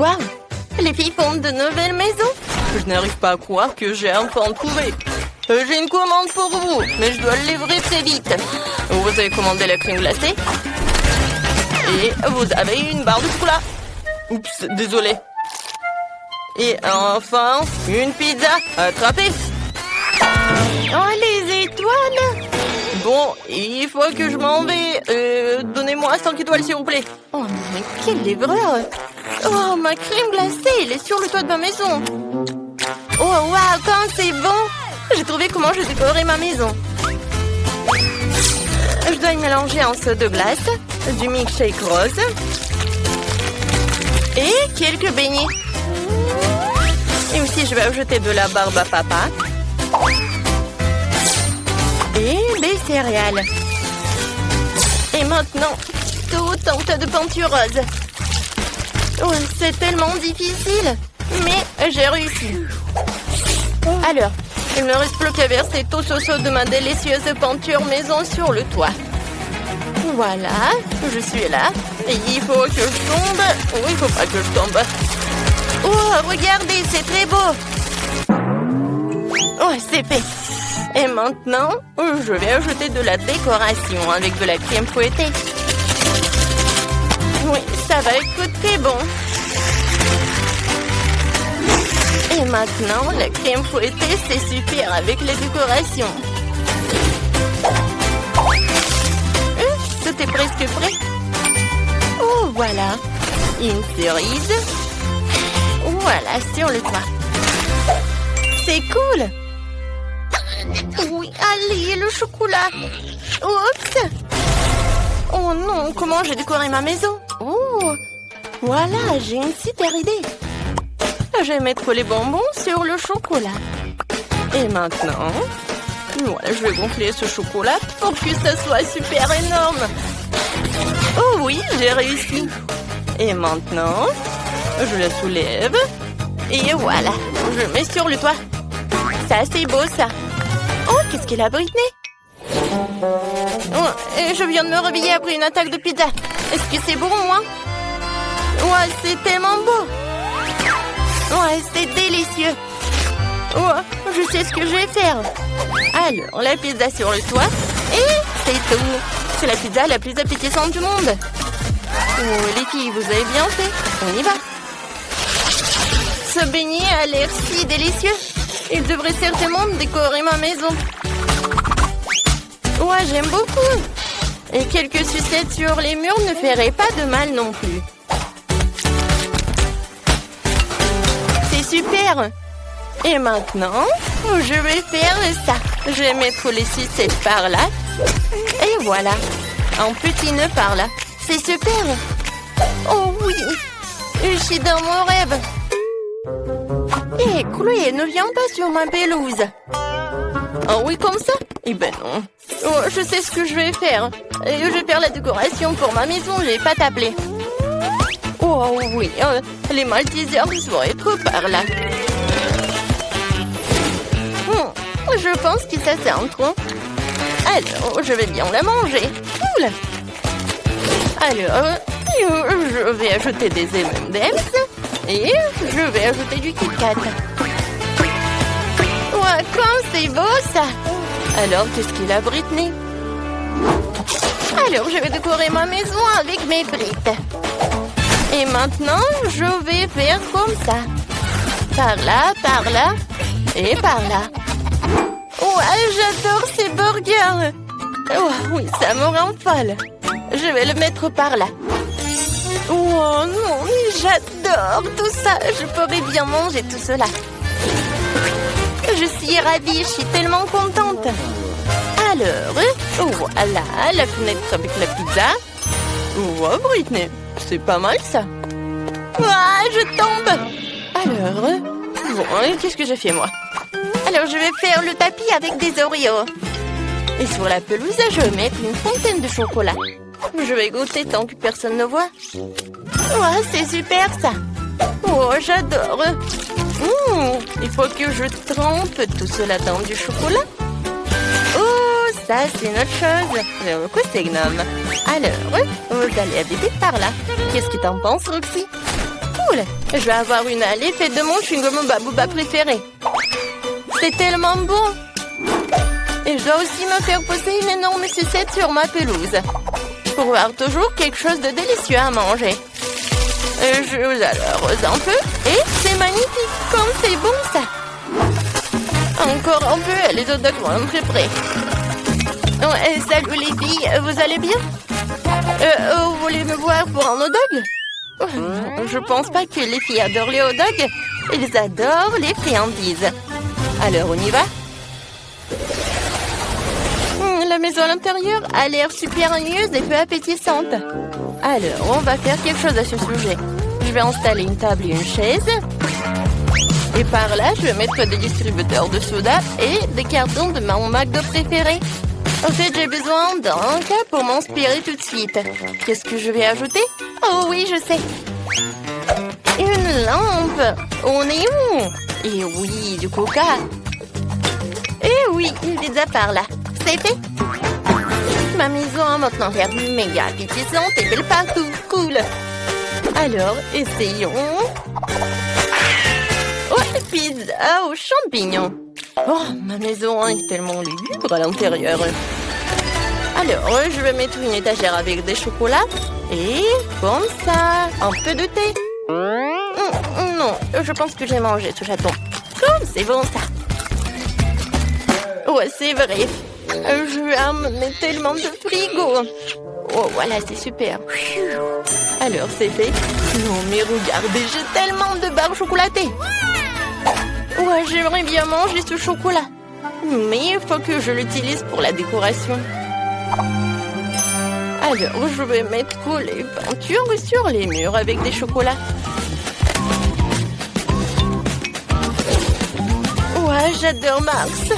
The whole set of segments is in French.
Waouh! Les filles fondent de nouvelles maisons. Je n'arrive pas à croire que j'ai enfin trouvé. J'ai une commande pour vous, mais je dois le livrer très vite. Vous avez commandé la crème glacée. Et vous avez une barre de chocolat. Oups, désolé. Et enfin, une pizza. Attrapée. Oh, les étoiles! Bon, il faut que je m'en vais. Donnez-moi 5 étoiles, s'il vous plaît. Oh, mais quelle livreur! Oh, ma crème glacée, elle est sur le toit de ma maison. Oh, waouh, quand c'est bon! J'ai trouvé comment je décorais ma maison. Je dois y mélanger un seau de glace, du milkshake rose et quelques beignets. Et aussi, je vais ajouter de la barbe à papa et des céréales. Et maintenant, tout un tas de peinture rose. Oh, c'est tellement difficile, mais j'ai réussi. Alors, il ne reste plus qu'à verser tout ce seau de ma délicieuse peinture maison sur le toit. Voilà, je suis là. Et il faut que je tombe. Oh, il faut pas que je tombe. Oh, regardez, c'est très beau. Oh, c'est fait. Et maintenant, je vais ajouter de la décoration avec de la crème fouettée. Oui, ça va être très bon. Et maintenant, la crème fouettée, c'est super avec les décorations. Tout est presque prêt. Oh, voilà. Une cerise. Voilà, sur le toit. C'est cool. Oui, allez, le chocolat. Oups. Oh non, comment j'ai décoré ma maison? Oh, voilà, j'ai une super idée. Je vais mettre les bonbons sur le chocolat. Et maintenant, voilà, je vais gonfler ce chocolat pour que ça soit super énorme. Oh oui, j'ai réussi. Et maintenant, je la soulève. Et voilà, je mets sur le toit. Ça, c'est beau, ça. Oh, qu'est-ce qu'il a, Britney? Oh, et je viens de me réveiller après une attaque de pizza. Est-ce que c'est bon, moi? Ouais, c'est tellement beau. Ouais, c'est délicieux. Oh, je sais ce que je vais faire. Alors, la pizza sur le toit. Et c'est tout. C'est la pizza la plus appétissante du monde. Oh, les filles, vous avez bien fait. On y va. Ce beignet a l'air si délicieux. Il devrait certainement décorer ma maison. Ouais, j'aime beaucoup. Et quelques sucettes sur les murs ne feraient pas de mal non plus. C'est super. Et maintenant, je vais faire ça. Je vais mettre les sucettes par là. Et voilà. Un petit nœud par là. C'est super. Oh oui. Je suis dans mon rêve. Hé, Chloé, ne viens pas sur ma pelouse. Oh oui, comme ça? Eh ben non. Oh, je sais ce que je vais faire. Je vais faire la décoration pour ma maison. Je vais pas t'appeler. Oh oui, les Maltesers vont être par là. Je pense que ça c'est un tronc. Alors, je vais bien la manger. Cool. Alors, je vais ajouter des M&M's et je vais ajouter du Kit Kat. Ouais, comme c'est beau ça. Alors, qu'est-ce qu'il a, Britney? Alors, je vais décorer ma maison avec mes frites. Et maintenant, je vais faire comme ça. Par là, et par là. Ouais, j'adore ces burgers. Oh, oui, ça me rend folle. Je vais le mettre par là. Oh non, mais j'adore tout ça. Je pourrais bien manger tout cela. Je suis ravie, je suis tellement contente. Alors, voilà, la fenêtre avec la pizza. Oh, Britney, c'est pas mal ça. Ah, je tombe. Alors, bon, qu'est-ce que j'ai fait moi? Alors, je vais faire le tapis avec des Oreos. Et sur la pelouse, je vais mettre une fontaine de chocolat. Je vais goûter tant que personne ne voit. Oh, c'est super ça. Oh, j'adore. Il faut que je trempe tout cela dans du chocolat. Oh, ça, c'est une autre chose. J'aime beaucoup ces gnomes. Alors, vous allez habiter par là. Qu'est-ce que t'en penses, Roxy? cool! Je vais avoir une allée faite de mon chewing-gum Babouba préféré. C'est tellement bon! Et je dois aussi me faire poser une énorme sucette sur ma pelouse. Pour avoir toujours quelque chose de délicieux à manger. Je vous arrose un peu. Et c'est magnifique! Comme c'est bon ça! Encore un peu, les hot dogs vont entrer prêts. Salut les filles, vous allez bien? Vous voulez me voir pour un hot dog? Je pense pas que les filles adorent les hot dogs. Ils adorent les friandises. Alors on y va? La maison à l'intérieur a l'air super ennuyeuse et peu appétissante. Alors on va faire quelque chose à ce sujet. Je vais installer une table et une chaise. Et par là, je vais mettre des distributeurs de soda et des cartons de mon McDo préféré. En fait, j'ai besoin d'un cas pour m'inspirer tout de suite. Qu'est-ce que je vais ajouter? Oh oui, je sais. Une lampe au néon. Et oui, du coca. Et oui, il est déjà par là. C'est fait. Ma maison a maintenant l'air méga appétissante et belle partout. Cool. Alors, essayons. Oh, pizza aux champignons. Oh, ma maison est tellement lugubre à l'intérieur. Alors, je vais mettre une étagère avec des chocolats. Et comme ça, un peu de thé. Non, je pense que j'ai mangé ce chaton. Comme c'est bon ça. Ouais, c'est vrai. Je vais amener tellement de frigo. Oh, voilà, c'est super. Alors, c'est fait. Non, mais regardez, j'ai tellement de barres chocolatées. Ouais, j'aimerais bien manger ce chocolat. Mais il faut que je l'utilise pour la décoration. Alors, je vais mettre les peintures sur les murs avec des chocolats. Ouais, j'adore Mars.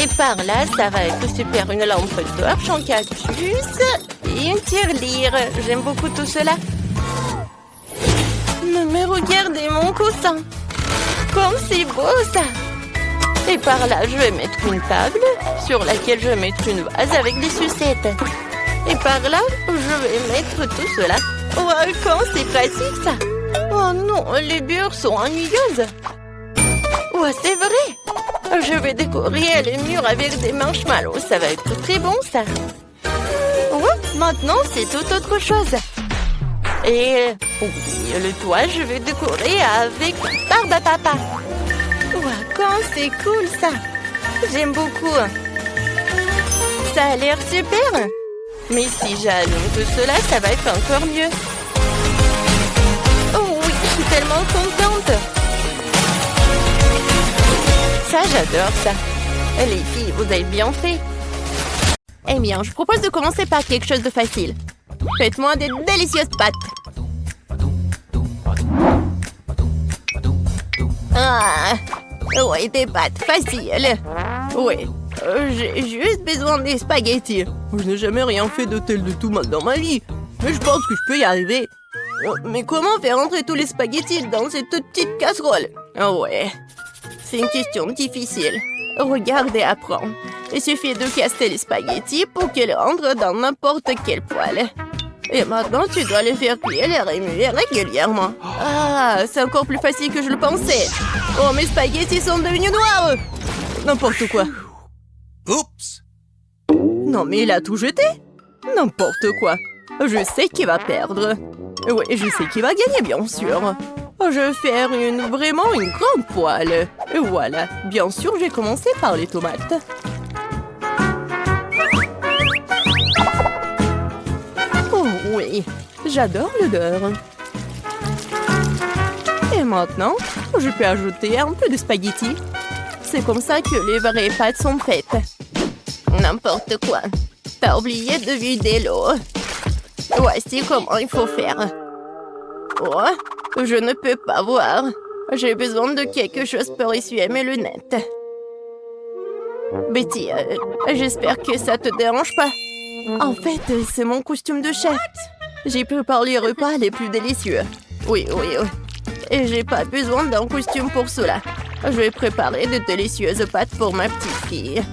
Et par là, ça va être super. Une lampe torche en cactus et une tirelire. J'aime beaucoup tout cela. Mais regardez mon coussin. Comme c'est beau ça. Et par là, je vais mettre une table sur laquelle je vais mettre une vase avec des sucettes. Et par là, je vais mettre tout cela. Ouais, comme c'est pratique ça. Oh non, les murs sont ennuyeuses. Ouais, c'est vrai. Je vais décorer les murs avec des marshmallows. Ça va être très bon, ça. Ouais, maintenant, c'est tout autre chose. Et oui, le toit, je vais décorer avec Barbe à Papa. Ouais, quand c'est cool, ça. J'aime beaucoup. Ça a l'air super. Mais si j'allume tout cela, ça va être encore mieux. Oh oui, je suis tellement contente. Ça, j'adore ça. Les filles, vous avez bien fait. Eh bien, je propose de commencer par quelque chose de facile. Faites-moi des délicieuses pâtes. Ah, ouais, des pâtes faciles. Ouais, j'ai juste besoin des spaghettis. Je n'ai jamais rien fait de tel de tout mal dans ma vie. Mais je pense que je peux y arriver. Mais comment faire entrer tous les spaghettis dans cette petite casserole? Ah ouais, c'est une question difficile. Regarde et apprends. Il suffit de casser les spaghettis pour qu'ils rentrent dans n'importe quel poêle. Et maintenant, tu dois les faire cuire et remuer régulièrement. Ah, c'est encore plus facile que je le pensais. Oh, mes spaghettis sont devenus noirs. N'importe quoi. Oups! Non, mais il a tout jeté. N'importe quoi. Je sais qui va perdre. Oui, je sais qui va gagner, bien sûr. Je vais faire vraiment une grande poêle. Et voilà. Bien sûr, j'ai commencé par les tomates. Oh oui, j'adore l'odeur. Et maintenant, je peux ajouter un peu de spaghettis. C'est comme ça que les vraies pâtes sont faites. N'importe quoi. T'as oublié de vider l'eau. Voici comment il faut faire. Oh, je ne peux pas voir. J'ai besoin de quelque chose pour essuyer mes lunettes. Betty, j'espère que ça te dérange pas. En fait, c'est mon costume de chef. J'ai préparé les repas les plus délicieux. Oui. Et j'ai pas besoin d'un costume pour cela. Je vais préparer de délicieuses pâtes pour ma petite fille.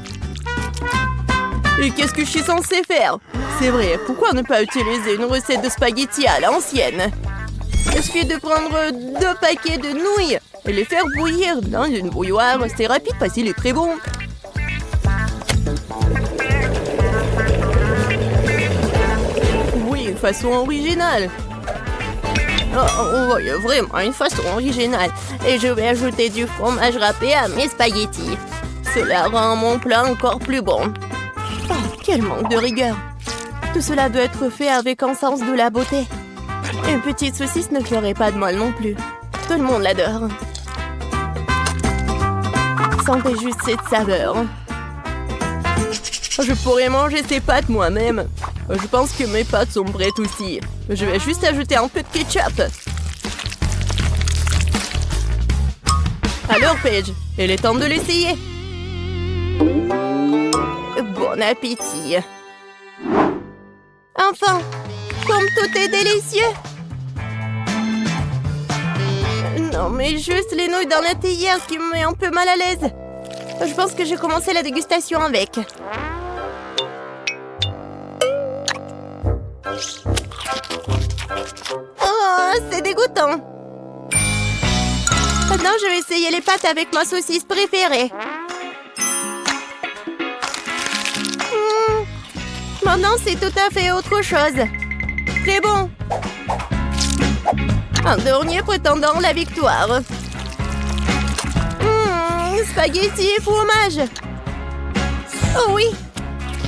Et qu'est-ce que je suis censée faire? C'est vrai, pourquoi ne pas utiliser une recette de spaghettis à l'ancienne? Il suffit de prendre 2 paquets de nouilles et les faire bouillir dans une bouilloire. C'est rapide, facile et très bon. Oui, une façon originale. Oh, il y a vraiment une façon originale. Et je vais ajouter du fromage râpé à mes spaghettis. Cela rend mon plat encore plus bon. Oh, quel manque de rigueur. Tout cela doit être fait avec un sens de la beauté. Une petite saucisse ne ferait pas de mal non plus. Tout le monde l'adore. Sentez juste cette saveur. Je pourrais manger ces pâtes moi-même. Je pense que mes pâtes sont prêtes aussi. Je vais juste ajouter un peu de ketchup. Alors, Paige, il est temps de l'essayer. Bon appétit. Enfin, comme tout est délicieux. Non, mais juste les nouilles dans la théière qui me met un peu mal à l'aise. Je pense que j'ai commencé la dégustation avec. Oh, c'est dégoûtant. Maintenant, je vais essayer les pâtes avec ma saucisse préférée. Maintenant, c'est tout à fait autre chose. Très bon. Un dernier prétendant la victoire. Spaghetti et fromage. Oh oui,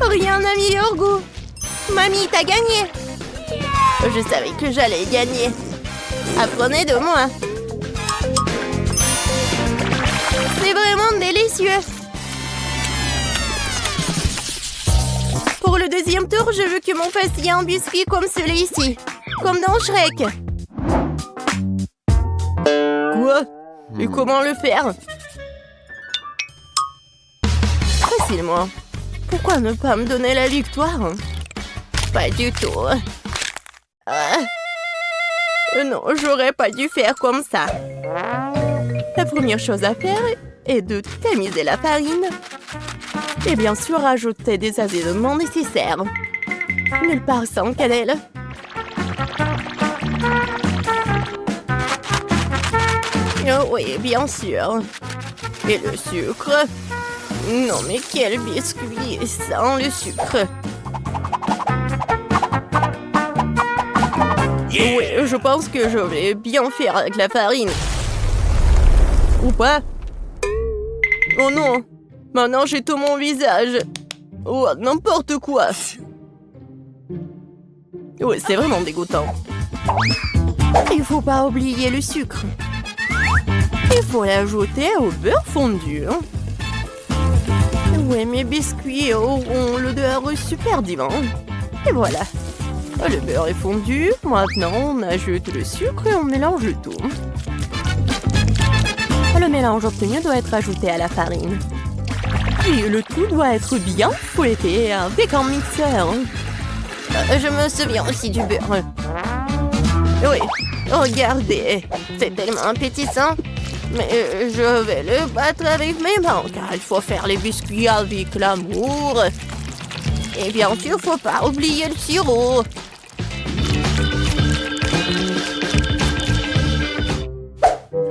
rien n'a meilleur goût. Mamie, t'as gagné. Je savais que j'allais gagner. Apprenez de moi. C'est vraiment délicieux. Pour le deuxième tour, je veux que mon fassiez un biscuit comme celui-ci. Comme dans Shrek. Quoi? Et comment le faire? Facilement. Pourquoi ne pas me donner la victoire? Pas du tout. Non, j'aurais pas dû faire comme ça. La première chose à faire est de tamiser la farine. Et bien sûr, ajouter des assaisonnements nécessaires. Nulle part sans cannelle. Oh oui, bien sûr. Et le sucre. Non, mais quel biscuit sans le sucre. Oui, je pense que je vais bien faire avec la farine. Ou pas? Oh non! Maintenant, j'ai tout mon visage. Oh, n'importe quoi. Oui, c'est vraiment dégoûtant. Il faut pas oublier le sucre. Il faut l'ajouter au beurre fondu. Oui, mes biscuits auront l'odeur super divin. Et voilà. Le beurre est fondu. Maintenant, on ajoute le sucre et on mélange le tout. Le mélange obtenu doit être ajouté à la farine. Et le tout doit être bien fouetté avec un mixeur. Je me souviens aussi du beurre. Oui, regardez. C'est tellement appétissant. Mais je vais le battre avec mes mains, car il faut faire les biscuits avec l'amour. Et bien sûr, faut pas oublier le sirop.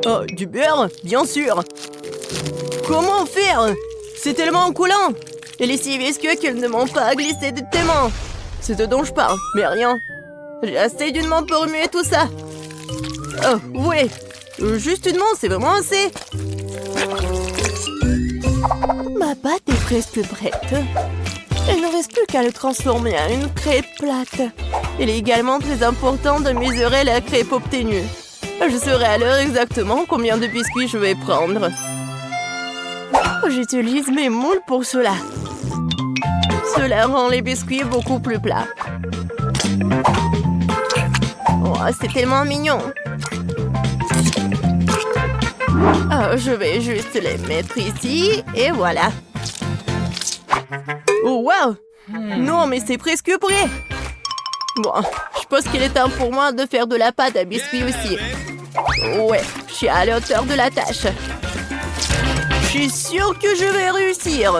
Oh, du beurre, bien sûr. Comment faire? C'est tellement coulant. Et les 6 biscuits qu'ils ne m'ont pas glissé de tes mains. C'est ce dont je parle, mais rien. J'ai assez d'une main pour remuer tout ça. Oh, oui. Juste une main, c'est vraiment assez. Ma pâte est presque prête. Il ne reste plus qu'à le transformer en une crêpe plate. Il est également très important de mesurer la crêpe obtenue. Je saurai à l'heure exactement combien de biscuits je vais prendre. J'utilise mes moules pour cela. Cela rend les biscuits beaucoup plus plats. Oh, c'est tellement mignon. Je vais juste les mettre ici et voilà. Oh, wow! Non, mais c'est presque prêt. Bon, je pense qu'il est temps pour moi de faire de la pâte à biscuits aussi. Ouais, je suis à la hauteur de la tâche. Je suis sûre que je vais réussir.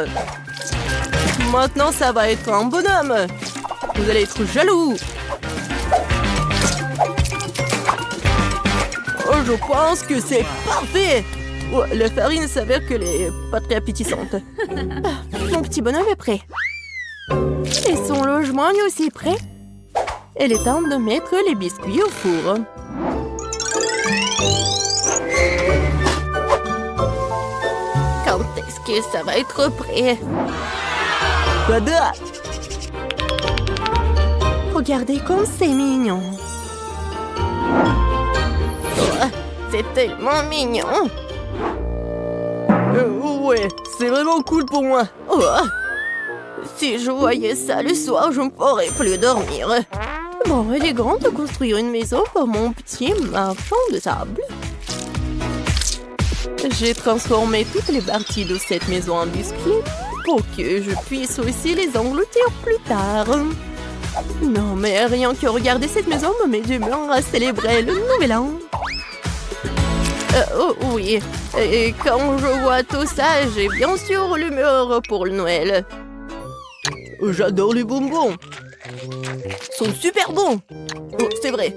Maintenant, ça va être un bonhomme. Vous allez être jaloux. Je pense que c'est parfait. Oh, la farine s'avère qu'elle est pas très appétissante. Mon petit bonhomme est prêt. Et son logement est aussi prêt. Il est temps de mettre les biscuits au four. Quand est-ce que ça va être prêt? Tada! Regardez comme c'est mignon. Oh, c'est tellement mignon. Ouais, c'est vraiment cool pour moi. Oh, si je voyais ça le soir, je ne pourrais plus dormir. Bon, il est grand de construire une maison pour mon petit marchand de sable. J'ai transformé toutes les parties de cette maison en biscuits pour que je puisse aussi les engloutir plus tard. Non, mais rien que regarder cette maison me met d'humeur à célébrer le nouvel an. Oh oui, et quand je vois tout ça, j'ai bien sûr l'humeur pour le Noël. J'adore les bonbons. Ils sont super bons. Oh, c'est vrai.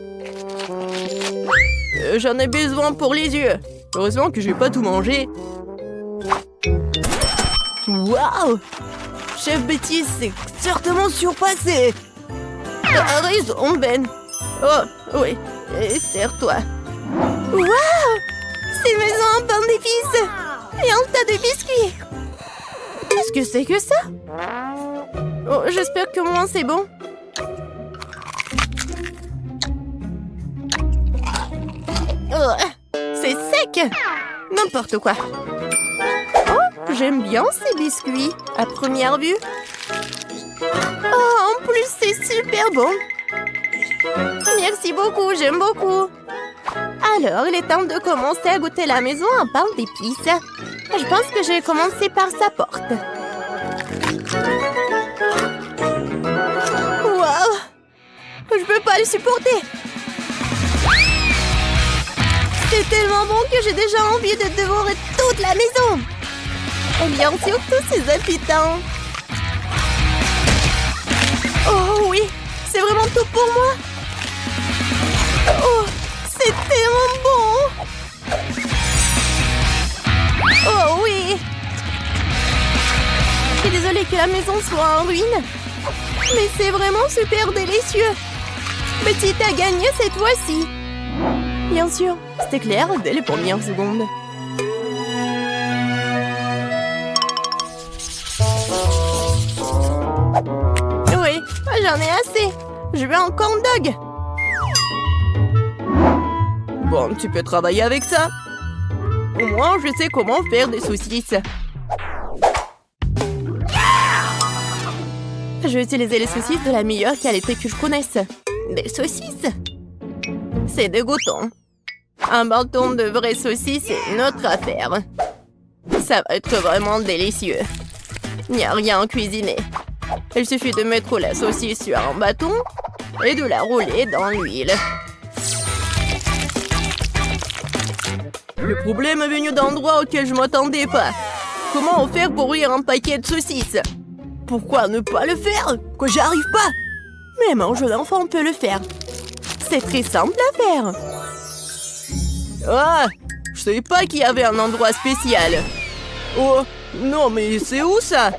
J'en ai besoin pour les yeux. Heureusement que j'ai pas tout mangé. Waouh! Chef Betty s'est certainement surpassé. T'as raison, Ben. Oh, oui. Et serre-toi. Waouh! C'est maison en pain d'épices. Et un tas de biscuits. Qu'est-ce que c'est que ça? Oh, j'espère que moi c'est bon. Oh, c'est sec. N'importe quoi. Oh, j'aime bien ces biscuits, à première vue. Oh, en plus, c'est super bon. Merci beaucoup, j'aime beaucoup. Alors, il est temps de commencer à goûter la maison en pain d'épices. Je pense que je vais commencer par sa porte. Waouh! Je peux pas le supporter. C'est tellement bon que j'ai déjà envie de dévorer toute la maison. Et bien sûr, tous ces habitants. Oh oui, c'est vraiment tout pour moi. Oh, c'est tellement bon. Oh oui. Je suis désolée que la maison soit en ruine. Mais c'est vraiment super délicieux. Betty a gagné cette fois-ci. Bien sûr, c'était clair dès les premières secondes. Oui, j'en ai assez. Je veux un corn dog. Bon, tu peux travailler avec ça. Au moins, je sais comment faire des saucisses. Je vais utiliser les saucisses de la meilleure qualité que je connaisse. Des saucisses? C'est dégoûtant. Un bâton de vraies saucisses est une autre affaire. Ça va être vraiment délicieux. Il n'y a rien à cuisiner. Il suffit de mettre la saucisse sur un bâton et de la rouler dans l'huile. Le problème est venu d'endroits auxquels je m'attendais pas. Comment faire pour ouvrir un paquet de saucisses? Pourquoi ne pas le faire? Que j'y arrive pas? Même un jeune enfant peut le faire. C'est très simple à faire. Ah, je savais pas qu'il y avait un endroit spécial. Oh, non mais c'est où ça?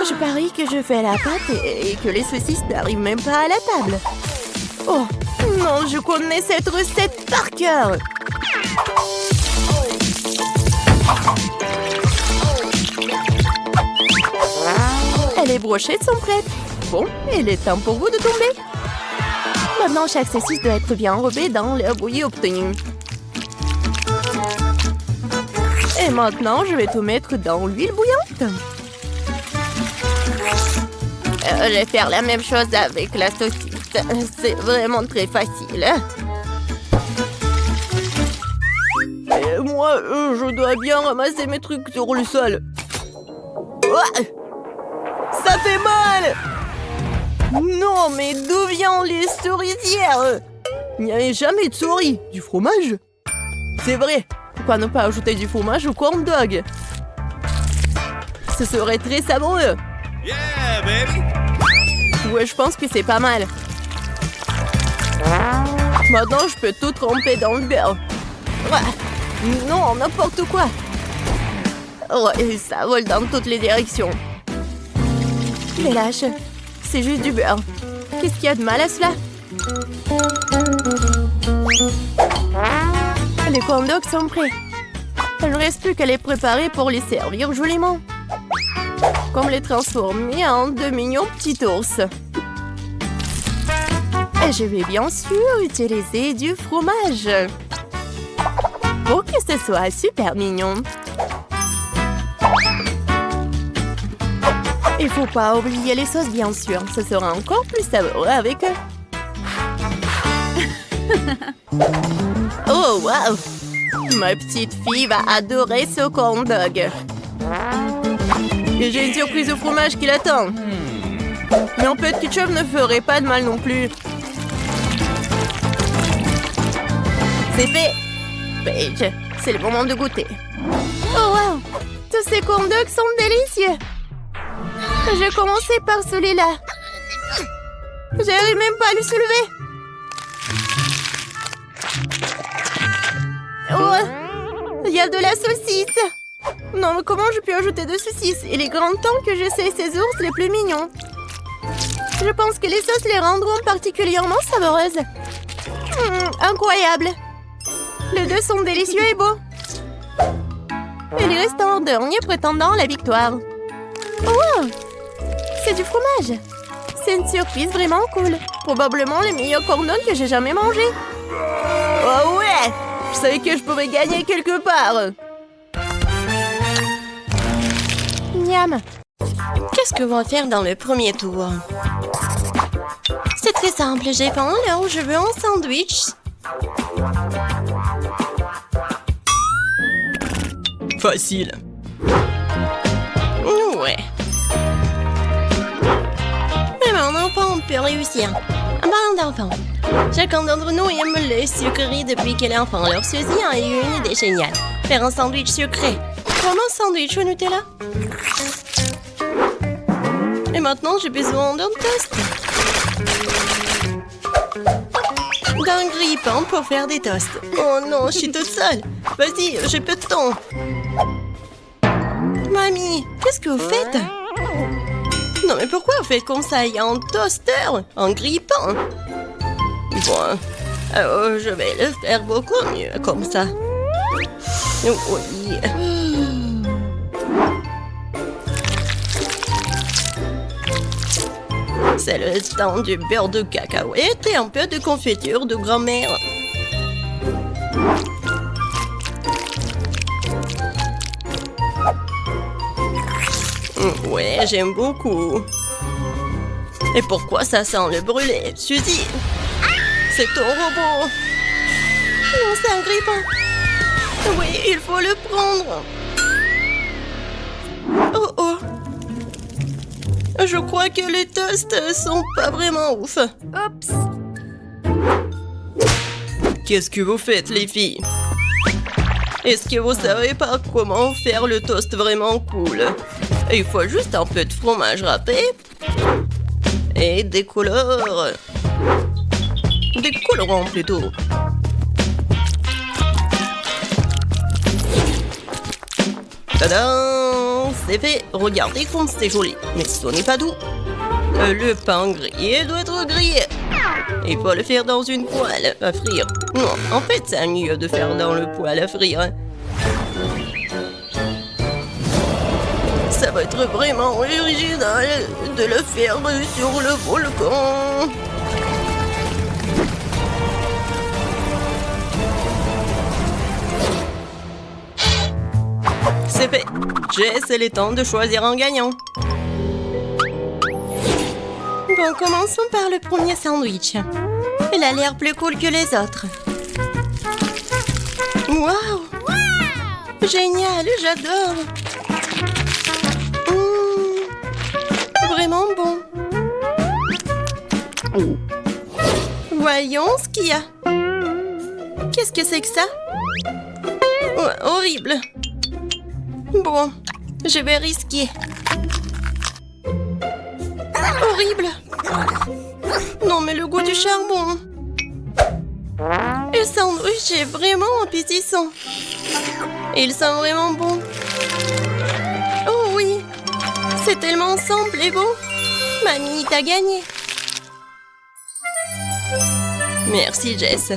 Je parie que je fais la pâte et que les saucisses n'arrivent même pas à la table. Oh, non, je connais cette recette par cœur. Les brochettes sont prêtes. Bon, il est temps pour vous de tomber. Maintenant, chaque saucisse doit être bien enrobée dans l'air bouilli obtenu. Et maintenant, je vais tout mettre dans l'huile bouillante. Je vais faire la même chose avec la saucisse. C'est vraiment très facile. Et moi, je dois bien ramasser mes trucs sur le sol. Oh, ça fait mal! Non, mais d'où viennent les souricières? Il n'y avait jamais de souris. Du fromage? C'est vrai. Pourquoi ne pas ajouter du fromage au corn dog? Ce serait très savoureux. Yeah, baby! Ouais, je pense que c'est pas mal. Maintenant, je peux tout tremper dans le beurre. Ouais. Non, n'importe quoi. Ouais, ça vole dans toutes les directions. Mais lâche, c'est juste du beurre. Qu'est-ce qu'il y a de mal à cela? Les corn dogs sont prêts. Il ne reste plus qu'à les préparer pour les servir joliment. Comme les transformer en de mignons petits ours. Et je vais bien sûr utiliser du fromage. Pour que ce soit super mignon. Il faut pas oublier les sauces, bien sûr. Ce sera encore plus savoureux avec eux. Oh, wow! Ma petite fille va adorer ce corn dog. Et j'ai une surprise au fromage qui l'attend. Mais un peu de ketchup ne ferait pas de mal non plus. C'est fait! Paige, c'est le moment de goûter. Oh, wow! Tous ces corn dogs sont délicieux! Je vais commencer par celui-là. J'arrive même pas à le soulever. Oh, il y a de la saucisse. Non, mais comment je peux ajouter de saucisses? Il est grand temps que j'essaie ces ours les plus mignons. Je pense que les sauces les rendront particulièrement savoureuses. Incroyable. Les deux sont délicieux et beaux. Il reste un dernier prétendant à la victoire. Oh, c'est du fromage. C'est une surprise vraiment cool. Probablement le meilleur corn dog que j'ai jamais mangé. Oh ouais! Je savais que je pouvais gagner quelque part. Miam. Qu'est-ce que va faire dans le premier tour? C'est très simple. J'ai faim, alors je veux un sandwich. Facile. Ouais. Mais mon enfant peut réussir. En parlant d'enfants, chacun d'entre nous aime le sucrerie depuis qu'il est enfant. Alors ceci a eu une idée géniale. Faire un sandwich sucré. Comme un sandwich au Nutella. Et maintenant, j'ai besoin d'un toast. D'un grille-pain pour faire des toasts. Oh non, je suis toute seule. Vas-y, j'ai peu de temps. Mamie, qu'est-ce que vous faites? Non, mais pourquoi vous faites comme ça? Il y a un toaster, un grille-pain. Bon, je vais le faire beaucoup mieux comme ça. Oui. C'est le temps du beurre de cacahuète et un peu de confiture de grand-mère. Ouais, j'aime beaucoup. Et pourquoi ça sent le brûlé? Suzy, c'est ton robot. Non, c'est un grille-pain. Oui, il faut le prendre. Oh oh. Je crois que les toasts sont pas vraiment ouf. Oups! Qu'est-ce que vous faites, les filles? Est-ce que vous savez pas comment faire le toast vraiment cool? Il faut juste un peu de fromage râpé et des couleurs. Des colorants plutôt. Tadam! C'est fait. Regardez comme c'est joli. Mais ce n'est pas doux. Le pain grillé doit être grillé. Il faut le faire dans une poêle à frire. Non, en fait, c'est mieux de faire dans le poêle à frire. Ça va être vraiment original de le faire sur le volcan. C'est fait. Jess, il est temps de choisir un gagnant. Bon, commençons par le premier sandwich. Il a l'air plus cool que les autres. Waouh! Génial, j'adore. Vraiment bon. Voyons ce qu'il y a. Qu'est-ce que c'est que ça? Oh, horrible. Bon, je vais risquer. Horrible. Non, mais le goût du charbon. Le sandwich est vraiment appétissant. Il sent vraiment bon. Oh oui, c'est tellement simple et beau. Mamie, t'as gagné. Merci, Jess.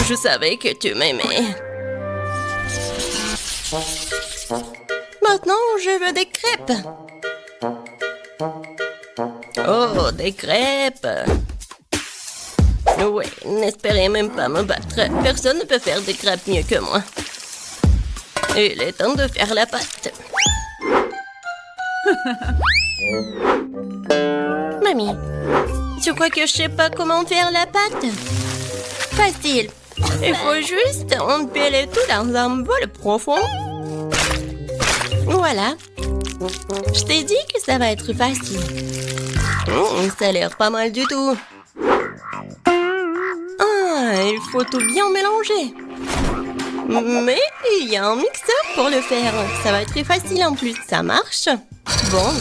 Je savais que tu m'aimais. Maintenant, je veux des crêpes. Oh, des crêpes. Ouais, n'espérez même pas me battre. Personne ne peut faire des crêpes mieux que moi. Il est temps de faire la pâte. Mamie, tu crois que je sais pas comment faire la pâte? Facile. Il faut juste empiler tout dans un bol profond. Voilà. Je t'ai dit que ça va être facile. Ça a l'air pas mal du tout. Ah, il faut tout bien mélanger. Mais il y a un mixeur pour le faire. Ça va être très facile en plus. Ça marche. Bon.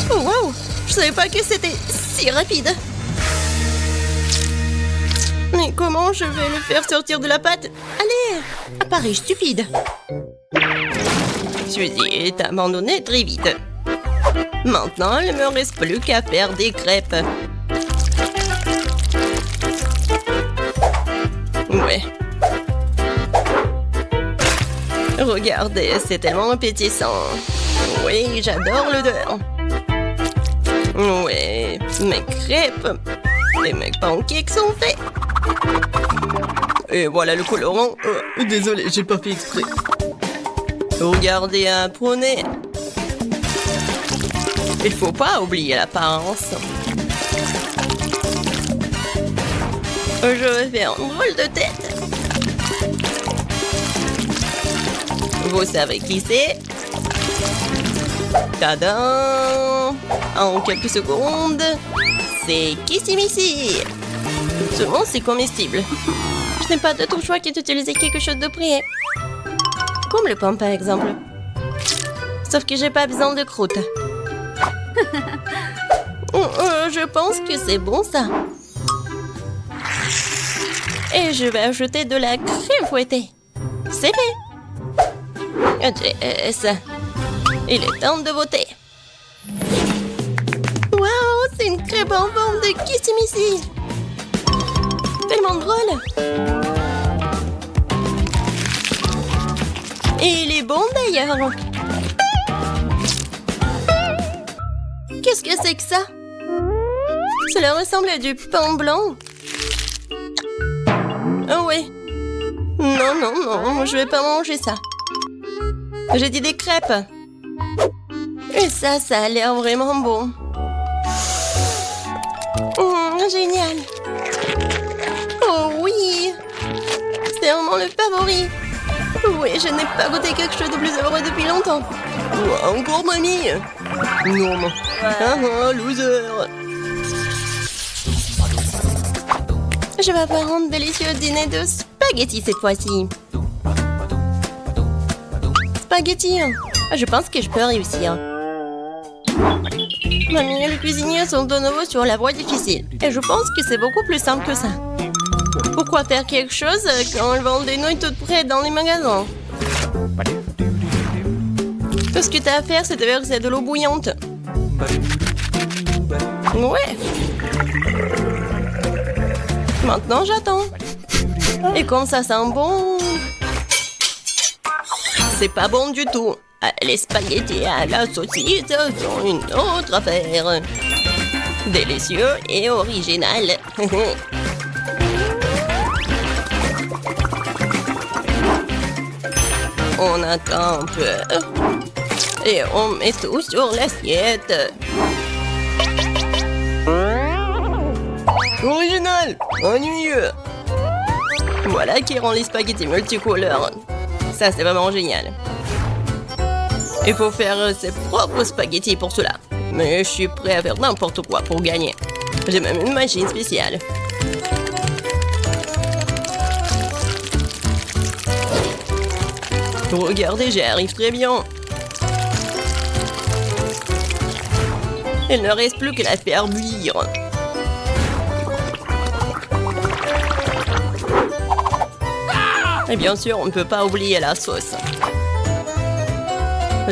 Oh, wow! Je savais pas que c'était si rapide. Mais comment je vais le faire sortir de la pâte? Allez! Appareil stupide. Suzy t'as abandonné très vite. Maintenant, il ne me reste plus qu'à faire des crêpes. Ouais. Regardez, c'est tellement appétissant. Oui, j'adore l'odeur. Oui, mes crêpes et mes pancakes sont faits. Et voilà le colorant. Désolé, j'ai pas fait exprès. Regardez, apprenez. Il faut pas oublier l'apparence. Je vais faire un drôle de tête. Vous savez qui c'est? Tadam! En quelques secondes, c'est Kissimissy. Seulement, c'est comestible. Je n'ai pas d'autre choix que d'utiliser quelque chose de prêt. Comme le pain, par exemple. Sauf que j'ai pas besoin de croûte. Je pense que c'est bon, ça. Et je vais ajouter de la crème fouettée. C'est fait. Jess, il est temps de voter. Waouh, c'est une crêpe en forme de Kissimissy. Tellement drôle. Et il est bon d'ailleurs. Qu'est-ce que c'est que ça? Cela ressemble à du pain blanc. Oh oui. Non, non, non, je vais pas manger ça. J'ai dit des crêpes. Et ça a l'air vraiment bon. Génial. Oh oui. C'est vraiment le favori. Oui, je n'ai pas goûté quelque chose de plus heureux depuis longtemps. Encore mamie? Non, non. Loser. Je vais avoir un délicieux dîner de spaghettis cette fois-ci. Spaghettis. Je pense que je peux réussir. Mamie et le cuisinier sont de nouveau sur la voie difficile. Et je pense que c'est beaucoup plus simple que ça. Pourquoi faire quelque chose quand ils vendent des nouilles toutes prêtes dans les magasins? Tout ce que tu as à faire, c'est de verser de l'eau bouillante. Ouais. Maintenant, j'attends. Et comme ça sent bon... C'est pas bon du tout. Les spaghettis à la saucisse sont une autre affaire. Délicieux et original. On attend un peu. Et on met tout sur l'assiette. Original. Ennuyeux. Voilà qui rend les spaghettis multicolores. Ça, c'est vraiment génial. Il faut faire ses propres spaghettis pour cela. Mais je suis prêt à faire n'importe quoi pour gagner. J'ai même une machine spéciale. Regardez, j'y arrive très bien. Il ne reste plus que la faire bouillir. Et bien sûr, on ne peut pas oublier la sauce.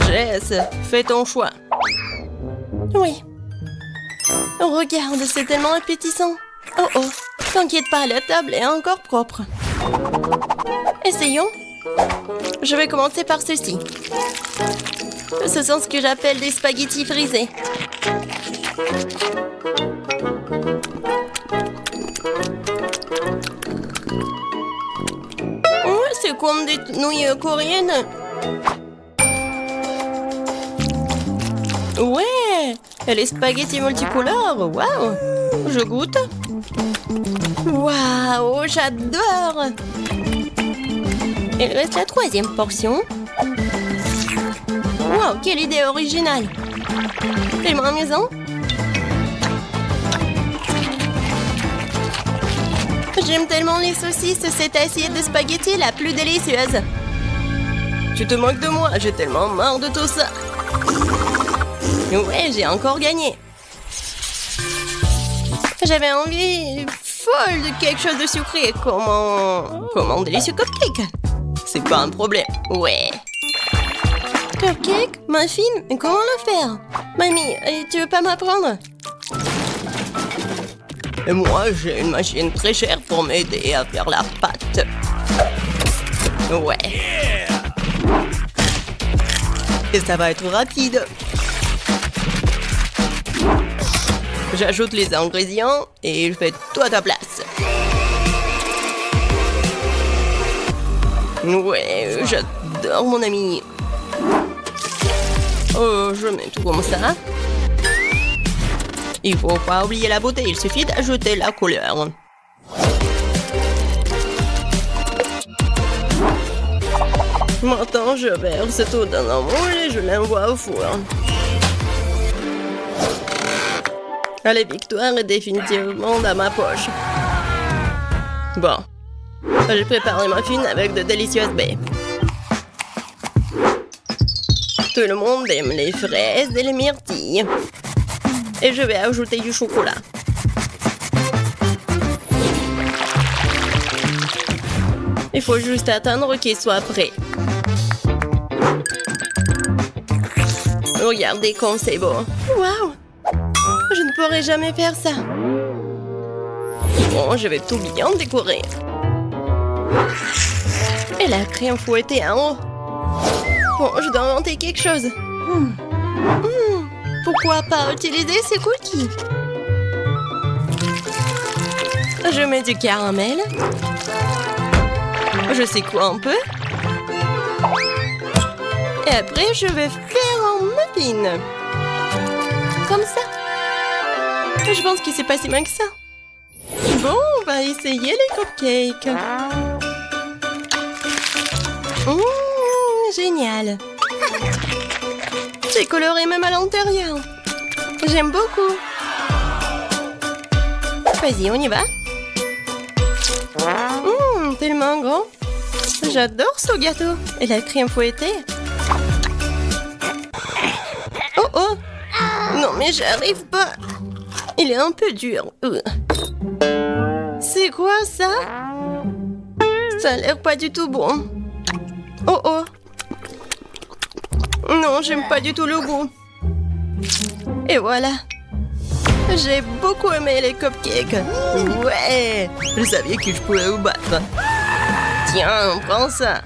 Jess, fais ton choix. Oui. Regarde, c'est tellement appétissant. Oh oh, t'inquiète pas, la table est encore propre. Essayons. Je vais commencer par ceci. Ce sont ce que j'appelle des spaghettis frisés. C'est comme des nouilles coréennes. Ouais, et les spaghettis multicolores, waouh. Je goûte. Waouh, j'adore. Il reste la troisième portion. Waouh, quelle idée originale. Tellement amusant. J'aime tellement les saucisses, cette assiette de spaghettis la plus délicieuse. Tu te moques de moi, j'ai tellement marre de tout ça. Ouais, j'ai encore gagné. J'avais envie folle de quelque chose de sucré, comme un délicieux cupcake. C'est pas un problème, ouais. Cupcake? Muffin? Comment le faire? Mamie, tu veux pas m'apprendre? Et moi, j'ai une machine très chère pour m'aider à faire la pâte. Ouais. Et ça va être rapide. J'ajoute les ingrédients et je fais tout à ta place. Ouais, j'adore mon ami. Oh, je mets tout comme ça. Il faut pas oublier la beauté, il suffit d'ajouter la couleur. Maintenant, je verse tout dans un moule et je l'envoie au four. La victoire est définitivement dans ma poche. Bon, j'ai préparé ma muffins avec de délicieuses baies. Tout le monde aime les fraises et les myrtilles. Et je vais ajouter du chocolat. Il faut juste attendre qu'il soit prêt. Regardez comme c'est beau. Waouh! Je ne pourrai jamais faire ça. Bon, je vais tout bien décorer. Et la crème fouettée en haut. Bon, je dois inventer quelque chose. Pourquoi pas utiliser ces cookies? Je mets du caramel. Je secoue un peu. Et après, je vais faire un muffin. Comme ça. Je pense que c'est pas si mal que ça. Bon, on va essayer les cupcakes. Génial. C'est coloré même à l'intérieur. J'aime beaucoup. Vas-y, on y va. Tellement grand. J'adore ce gâteau. Et la crème fouettée. Oh oh. Non mais j'arrive pas. Il est un peu dur. C'est quoi ça? Ça a l'air pas du tout bon. Oh oh. Non, j'aime pas du tout le goût. Et voilà. J'ai beaucoup aimé les cupcakes. Ouais, je savais que je pouvais vous battre. Tiens, prends ça.